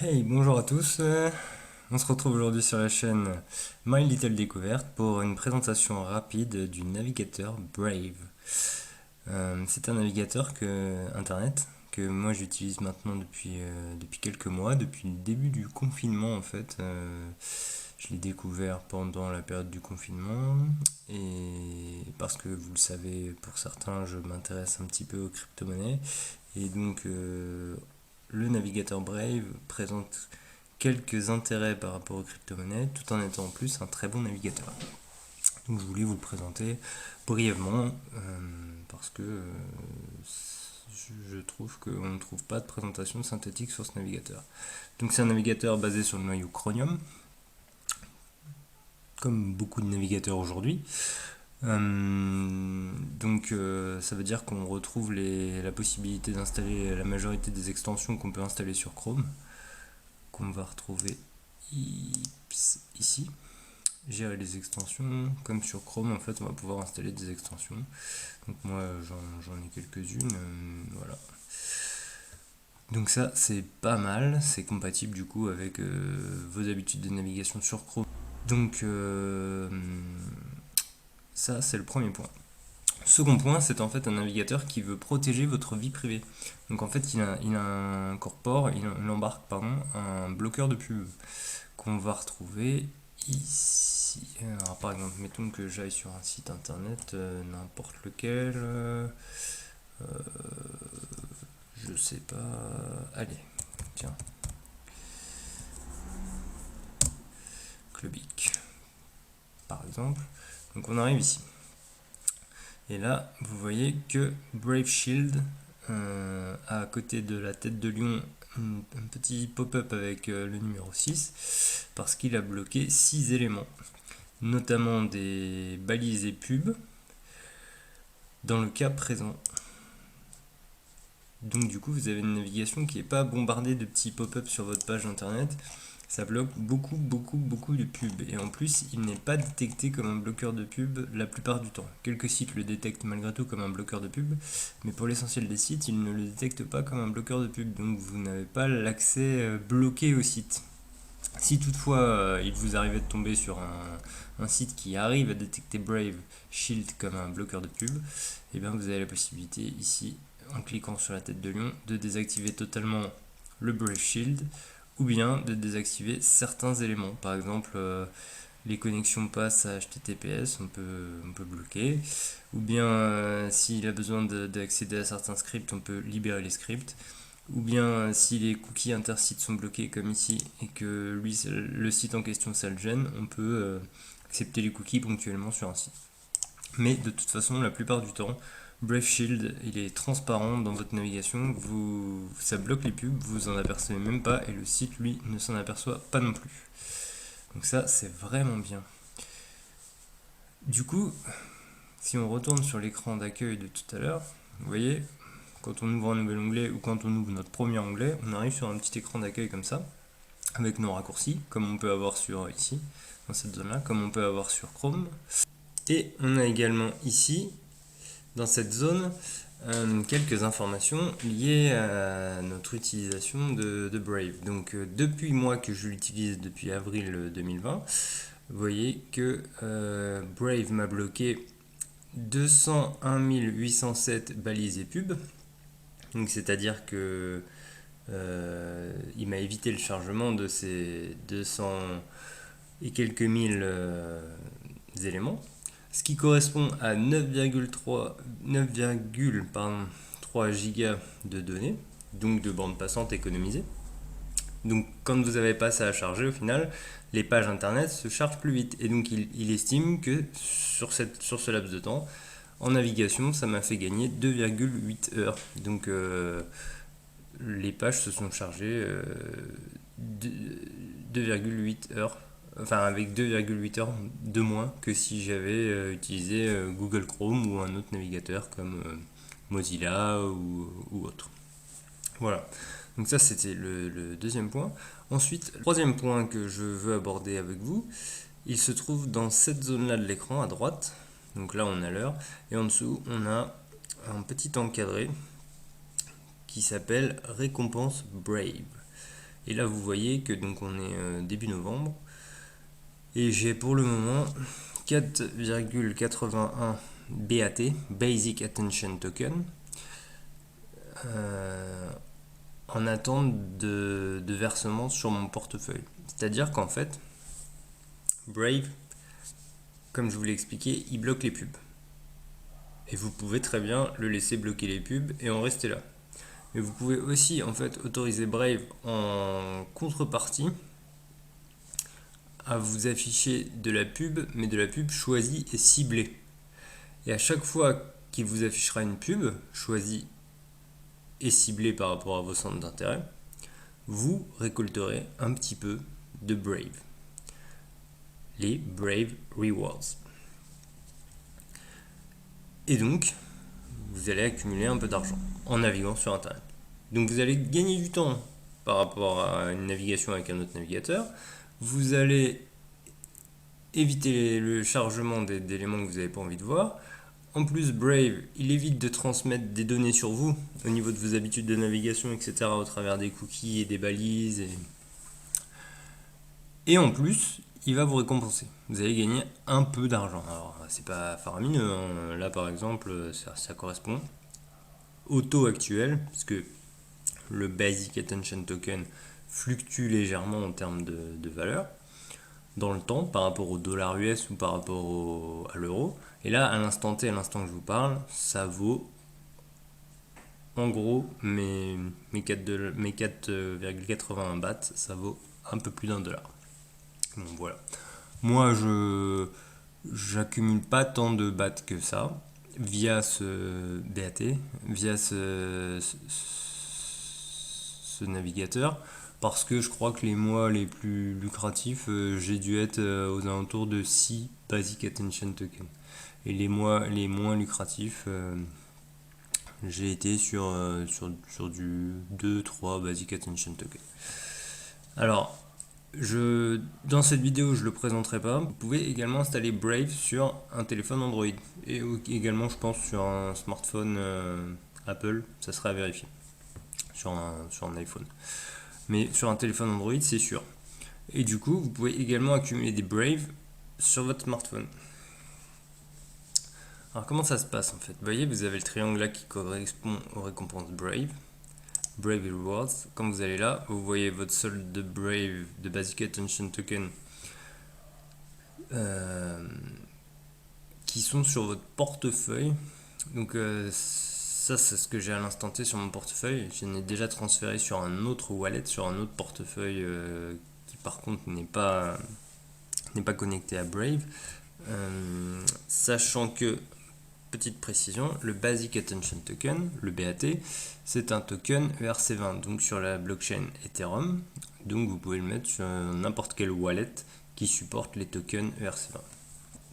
Hey, bonjour à tous. On se retrouve aujourd'hui sur la chaîne My Little Découverte pour une présentation rapide du navigateur Brave. C'est un navigateur internet que moi j'utilise maintenant depuis quelques mois, depuis le début du confinement en fait. Je l'ai découvert pendant la période du confinement et parce que vous le savez, pour certains, je m'intéresse un petit peu aux crypto-monnaies et donc le navigateur Brave présente quelques intérêts par rapport aux crypto-monnaies tout en étant en plus un très bon navigateur. Donc je voulais vous le présenter brièvement parce que je trouve qu'on ne trouve pas de présentation synthétique sur ce navigateur. Donc c'est un navigateur basé sur le noyau Chromium, comme beaucoup de navigateurs aujourd'hui. Ça veut dire qu'on retrouve la possibilité d'installer la majorité des extensions qu'on peut installer sur Chrome, qu'on va retrouver ici. Gérer les extensions, comme sur Chrome en fait on va pouvoir installer des extensions. Donc moi j'en ai quelques-unes, voilà. Donc ça c'est pas mal, c'est compatible du coup avec vos habitudes de navigation sur Chrome. Donc ça c'est le premier point. Second point, c'est en fait un navigateur qui veut protéger votre vie privée. Donc en fait, il embarque pardon, un bloqueur de pub qu'on va retrouver ici. Alors par exemple, mettons que j'aille sur un site internet, n'importe lequel, je sais pas. Allez, tiens, Clubic, par exemple. Donc on arrive ici. Et là, vous voyez que Brave Shield a à côté de la tête de lion un petit pop-up avec le numéro 6 parce qu'il a bloqué 6 éléments, notamment des balises et pubs dans le cas présent. Donc du coup, vous avez une navigation qui n'est pas bombardée de petits pop-up sur votre page internet. Ça bloque beaucoup de pubs. Et en plus, il n'est pas détecté comme un bloqueur de pub la plupart du temps. Quelques sites le détectent malgré tout comme un bloqueur de pub, mais pour l'essentiel des sites, ils ne le détectent pas comme un bloqueur de pub. Donc vous n'avez pas l'accès bloqué au site. Si toutefois il vous arrivait de tomber sur un site qui arrive à détecter Brave Shield comme un bloqueur de pub, et bien vous avez la possibilité ici, en cliquant sur la tête de lion, de désactiver totalement le Brave Shield ou bien de désactiver certains éléments. Par exemple, les connexions passent à HTTPS, on peut bloquer. Ou bien, s'il a besoin d'accéder à certains scripts, on peut libérer les scripts. Ou bien, si les cookies intersites sont bloqués, comme ici, et que lui, le site en question, ça le gêne, on peut accepter les cookies ponctuellement sur un site. Mais de toute façon, la plupart du temps, Brave Shield, il est transparent dans votre navigation, ça bloque les pubs, vous en apercevez même pas, et le site, lui, ne s'en aperçoit pas non plus. Donc ça, c'est vraiment bien. Du coup, si on retourne sur l'écran d'accueil de tout à l'heure, vous voyez, quand on ouvre un nouvel onglet ou quand on ouvre notre premier onglet, on arrive sur un petit écran d'accueil comme ça, avec nos raccourcis, comme on peut avoir sur ici, dans cette zone-là, comme on peut avoir sur Chrome. Et on a également ici, dans cette zone, quelques informations liées à notre utilisation de Brave. Donc depuis moi que je l'utilise depuis avril 2020, vous voyez que Brave m'a bloqué 201 807 balises et pubs. Donc c'est-à-dire que il m'a évité le chargement de ces 200 et quelques mille éléments, ce qui correspond à 9,3 gigas de données, donc de bande passante économisée. Donc quand vous n'avez pas ça à charger, au final, les pages internet se chargent plus vite. Et donc il estime que sur ce laps de temps, en navigation, ça m'a fait gagner 2,8 heures. Donc les pages se sont chargées 2,8 heures, enfin avec 2,8 heures de moins que si j'avais utilisé Google Chrome ou un autre navigateur comme Mozilla ou autre. Voilà, donc ça c'était le deuxième point. Ensuite, le troisième point que je veux aborder avec vous, il se trouve dans cette zone-là de l'écran à droite. Donc là on a l'heure, et en dessous on a un petit encadré qui s'appelle Récompense Brave. Et là vous voyez que donc on est début novembre et j'ai pour le moment 4,81 BAT, Basic Attention Token, en attente de versement sur mon portefeuille. C'est-à-dire qu'en fait, Brave, comme je vous l'ai expliqué, il bloque les pubs. Et vous pouvez très bien le laisser bloquer les pubs et en rester là. Mais vous pouvez aussi en fait autoriser Brave en contrepartie à vous afficher de la pub, mais de la pub choisie et ciblée. Et à chaque fois qu'il vous affichera une pub choisie et ciblée par rapport à vos centres d'intérêt, vous récolterez un petit peu de Brave. Les Brave Rewards. Et donc, vous allez accumuler un peu d'argent en naviguant sur Internet. Donc vous allez gagner du temps par rapport à une navigation avec un autre navigateur. Vous allez éviter le chargement d'éléments que vous n'avez pas envie de voir. En plus, Brave, il évite de transmettre des données sur vous au niveau de vos habitudes de navigation, etc. au travers des cookies et des balises. Et en plus, il va vous récompenser. Vous allez gagner un peu d'argent. Alors, c'est pas faramineux, hein. Là, par exemple, ça correspond au taux actuel, parce que le Basic Attention Token fluctue légèrement en termes de valeur dans le temps par rapport au dollar US ou par rapport à l'euro. Et là, à l'instant T, à l'instant que je vous parle, ça vaut en gros mes 4,81 bahts, ça vaut un peu plus d'un dollar. Bon, voilà. Moi, j'accumule pas tant de bahts que ça via ce BAT, via ce navigateur, parce que je crois que les mois les plus lucratifs, j'ai dû être aux alentours de 6 Basic Attention Token. Et les mois les moins lucratifs, j'ai été sur du 2-3 Basic Attention Token. Alors, dans cette vidéo, je ne le présenterai pas. Vous pouvez également installer Brave sur un téléphone Android. Et également, je pense, sur un smartphone Apple, ça sera à vérifier. Sur un iPhone. Mais sur un téléphone Android, c'est sûr. Et du coup, vous pouvez également accumuler des Brave sur votre smartphone. Alors comment ça se passe en fait? Vous voyez, vous avez le triangle là qui correspond aux récompenses Brave. Brave Rewards. Quand vous allez là, vous voyez votre solde de Brave, de Basic Attention Token, qui sont sur votre portefeuille. Donc ça, c'est ce que j'ai à l'instant T sur mon portefeuille. Je l'ai déjà transféré sur un autre wallet, sur un autre portefeuille qui par contre n'est pas connecté à Brave. Sachant que, petite précision, le Basic Attention Token, le BAT, c'est un token ERC20, donc sur la blockchain Ethereum. Donc vous pouvez le mettre sur n'importe quel wallet qui supporte les tokens ERC20.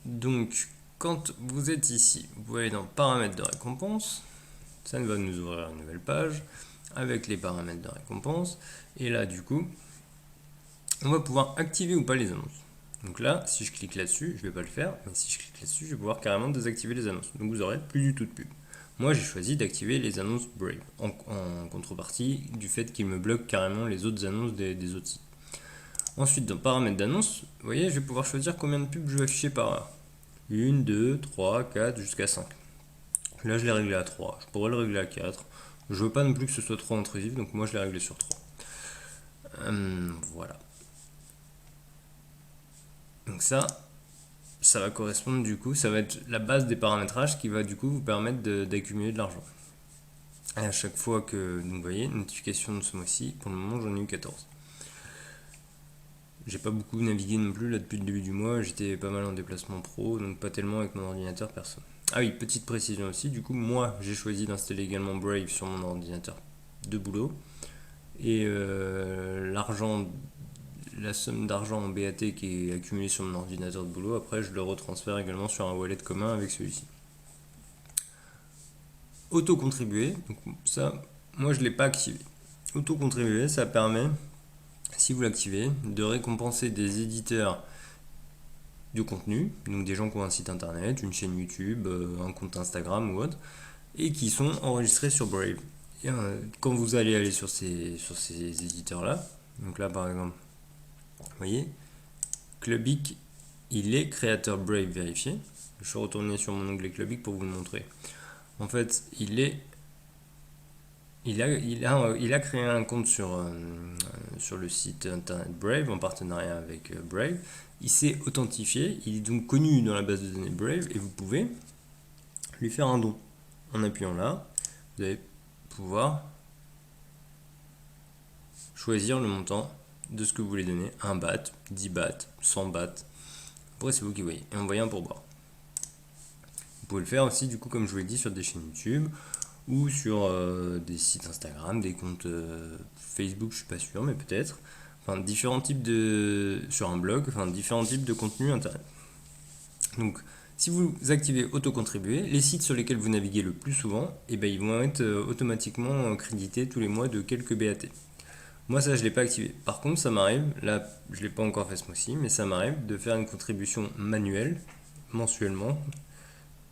Donc quand vous êtes ici, vous allez dans paramètres de récompense, ça va nous ouvrir une nouvelle page avec les paramètres de récompense. Et là du coup, on va pouvoir activer ou pas les annonces. Donc là, si je clique là-dessus, je ne vais pas le faire, mais si je clique là-dessus, je vais pouvoir carrément désactiver les annonces. Donc vous n'aurez plus du tout de pub. Moi, j'ai choisi d'activer les annonces Brave, en contrepartie du fait qu'il me bloque carrément les autres annonces des autres sites. Ensuite, dans paramètres d'annonce, vous voyez, je vais pouvoir choisir combien de pubs je vais afficher par heure. 1, 2, 3, 4, jusqu'à 5. Là, je l'ai réglé à 3. Je pourrais le régler à 4. Je veux pas non plus que ce soit trop intrusif, donc moi, je l'ai réglé sur 3. Voilà. Donc ça va correspondre du coup, ça va être la base des paramétrages qui va du coup vous permettre d'accumuler de l'argent. Et à chaque fois que, donc vous voyez, notification de ce mois-ci, pour le moment j'en ai eu 14. J'ai pas beaucoup navigué non plus là depuis le début du mois, j'étais pas mal en déplacement pro, donc pas tellement avec mon ordinateur perso. Ah oui, petite précision aussi, du coup moi j'ai choisi d'installer également Brave sur mon ordinateur de boulot. Et la somme d'argent en BAT qui est accumulée sur mon ordinateur de boulot, après je le retransfère également sur un wallet commun avec celui-ci. Auto-contribuer, donc ça, moi je ne l'ai pas activé. Auto-contribuer, ça permet, si vous l'activez, de récompenser des éditeurs de contenu, donc des gens qui ont un site internet, une chaîne YouTube, un compte Instagram ou autre, et qui sont enregistrés sur Brave. Et, quand vous allez sur ces éditeurs-là, Donc là par exemple, vous voyez, Clubic, il est créateur Brave vérifié. Je vais retourner sur mon onglet Clubic pour vous le montrer. En fait, il a créé un compte sur le site internet Brave en partenariat avec Brave. Il s'est authentifié, il est donc connu dans la base de données Brave et vous pouvez lui faire un don. En appuyant là, vous allez pouvoir choisir le montant de ce que vous voulez donner. 1 BAT, 10 BAT, 100 BAT. Après, c'est vous qui voyez. Et envoyer un pourboire. Vous pouvez le faire aussi, du coup, comme je vous l'ai dit, sur des chaînes YouTube ou sur des sites Instagram, des comptes Facebook, je suis pas sûr, mais peut-être. Enfin, différents types sur un blog, enfin, différents types de contenus internet. Donc, si vous activez auto-contribuer, les sites sur lesquels vous naviguez le plus souvent, eh ben, ils vont être automatiquement crédités tous les mois de quelques BAT. Moi, ça, je ne l'ai pas activé. Par contre, ça m'arrive, là, je ne l'ai pas encore fait ce mois-ci, mais ça m'arrive de faire une contribution manuelle, mensuellement.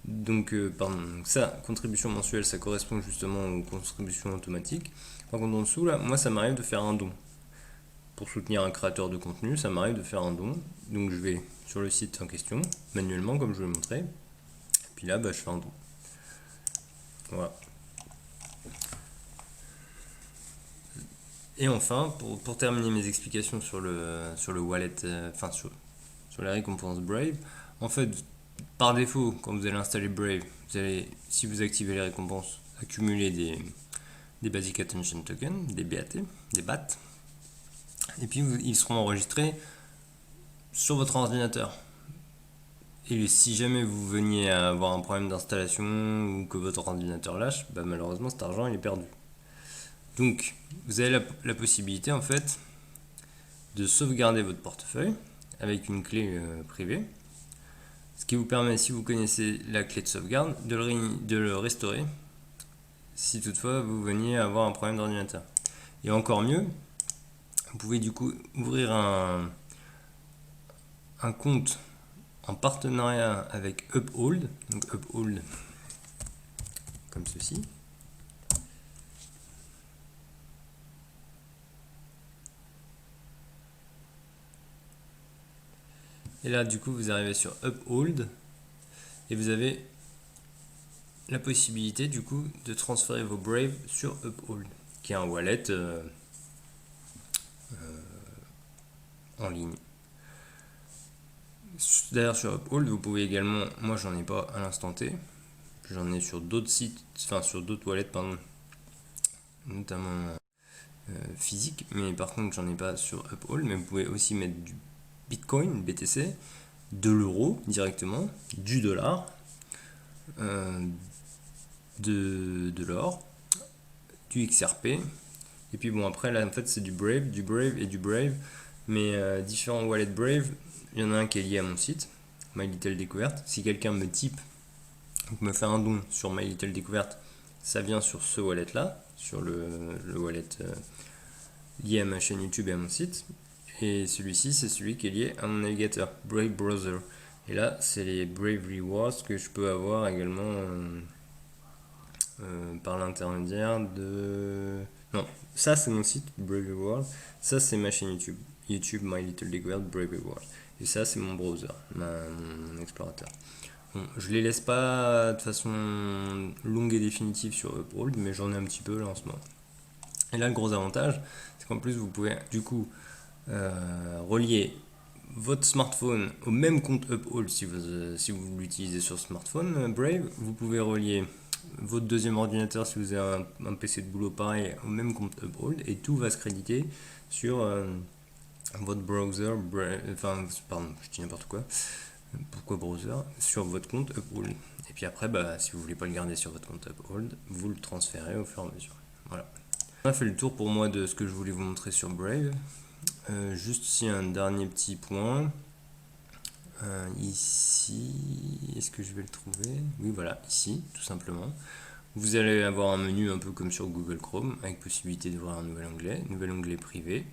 Donc, ça, contribution mensuelle, ça correspond justement aux contributions automatiques. Par contre, en dessous, là, moi, ça m'arrive de faire un don. Pour soutenir un créateur de contenu, ça m'arrive de faire un don. Donc, je vais sur le site en question, manuellement, comme je vous l'ai montré. Puis là, je fais un don. Voilà. Et enfin, pour terminer mes explications sur le wallet, sur les récompenses Brave, en fait, par défaut, quand vous allez installer Brave, vous allez, si vous activez les récompenses, accumuler des Basic Attention Tokens, des BAT, des BAT, et puis ils seront enregistrés sur votre ordinateur. Et si jamais vous veniez à avoir un problème d'installation ou que votre ordinateur lâche, malheureusement cet argent il est perdu. Donc vous avez la possibilité en fait de sauvegarder votre portefeuille avec une clé privée, ce qui vous permet, si vous connaissez la clé de sauvegarde, de le restaurer si toutefois vous veniez à avoir un problème d'ordinateur. Et encore mieux, vous pouvez du coup ouvrir un compte en partenariat avec Uphold, donc Uphold comme ceci. Et là, du coup, vous arrivez sur Uphold et vous avez la possibilité, du coup, de transférer vos Brave sur Uphold, qui est un wallet en ligne. D'ailleurs, sur Uphold, vous pouvez également, moi j'en ai pas à l'instant T, j'en ai sur d'autres sites, enfin sur d'autres wallets, pardon, notamment physiques, mais par contre j'en ai pas sur Uphold, mais vous pouvez aussi mettre du Bitcoin, BTC, de l'euro directement, du dollar, de l'or, du XRP, et puis bon après là en fait c'est du Brave et du Brave, mais différents wallets Brave, il y en a un qui est lié à mon site, My Little Découverte. Si quelqu'un me type, me fait un don sur My Little Découverte, ça vient sur ce wallet là, sur le wallet lié à ma chaîne YouTube et à mon site. Et celui-ci, c'est celui qui est lié à mon navigateur, Brave Browser. Et là, c'est les Brave Rewards que je peux avoir également par l'intermédiaire de... Non, ça c'est mon site, Brave Rewards. Ça c'est ma chaîne YouTube, YouTube My Little Découverte Brave Rewards. Et ça c'est mon browser, mon explorateur. Bon, je les laisse pas de façon longue et définitive sur Uphold, mais j'en ai un petit peu là en ce moment. Et là, le gros avantage, c'est qu'en plus, vous pouvez du coup relier votre smartphone au même compte Uphold si vous l'utilisez sur smartphone Brave. Vous pouvez relier votre deuxième ordinateur si vous avez un PC de boulot pareil au même compte Uphold et tout va se créditer sur votre browser, enfin, pardon, je dis n'importe quoi. Pourquoi browser? Sur votre compte Uphold. Et puis après, si vous voulez pas le garder sur votre compte Uphold, vous le transférez au fur et à mesure. Voilà. On a fait le tour pour moi de ce que je voulais vous montrer sur Brave. Juste ici un dernier petit point. Ici, est-ce que je vais le trouver? Oui, voilà, ici, tout simplement. Vous allez avoir un menu un peu comme sur Google Chrome, avec possibilité d'ouvrir un nouvel onglet privé,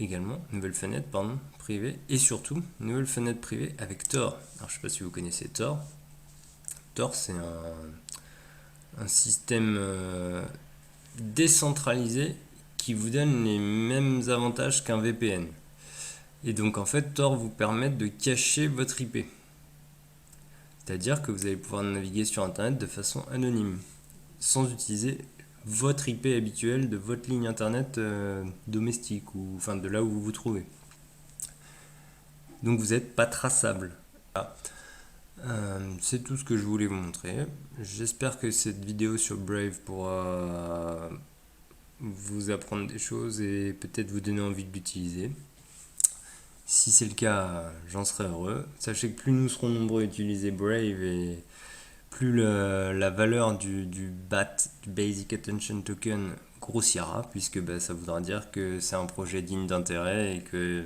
également, nouvelle fenêtre, pardon, privée, et surtout, nouvelle fenêtre privée avec Tor. Alors, je ne sais pas si vous connaissez Tor. Tor, c'est un système décentralisé qui vous donne les mêmes avantages qu'un VPN. Et donc en fait, Tor vous permet de cacher votre IP. C'est-à-dire que vous allez pouvoir naviguer sur Internet de façon anonyme, sans utiliser votre IP habituelle de votre ligne Internet domestique, ou enfin de là où vous vous trouvez. Donc vous n'êtes pas traçable. Voilà. C'est tout ce que je voulais vous montrer. J'espère que cette vidéo sur Brave pourra vous apprendre des choses et peut-être vous donner envie de l'utiliser. Si c'est le cas, j'en serai heureux. Sachez que plus nous serons nombreux à utiliser Brave et plus la valeur du BAT, du Basic Attention Token, grossira, puisque ça voudra dire que c'est un projet digne d'intérêt et que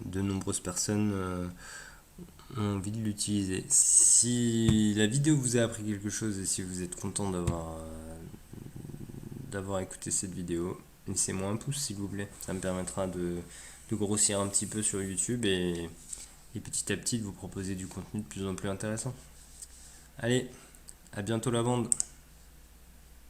de nombreuses personnes ont envie de l'utiliser. Si la vidéo vous a appris quelque chose et si vous êtes content d'avoir écouté cette vidéo, laissez-moi un pouce s'il vous plaît. Ça me permettra de grossir un petit peu sur YouTube et petit à petit de vous proposer du contenu de plus en plus intéressant. Allez, à bientôt la bande!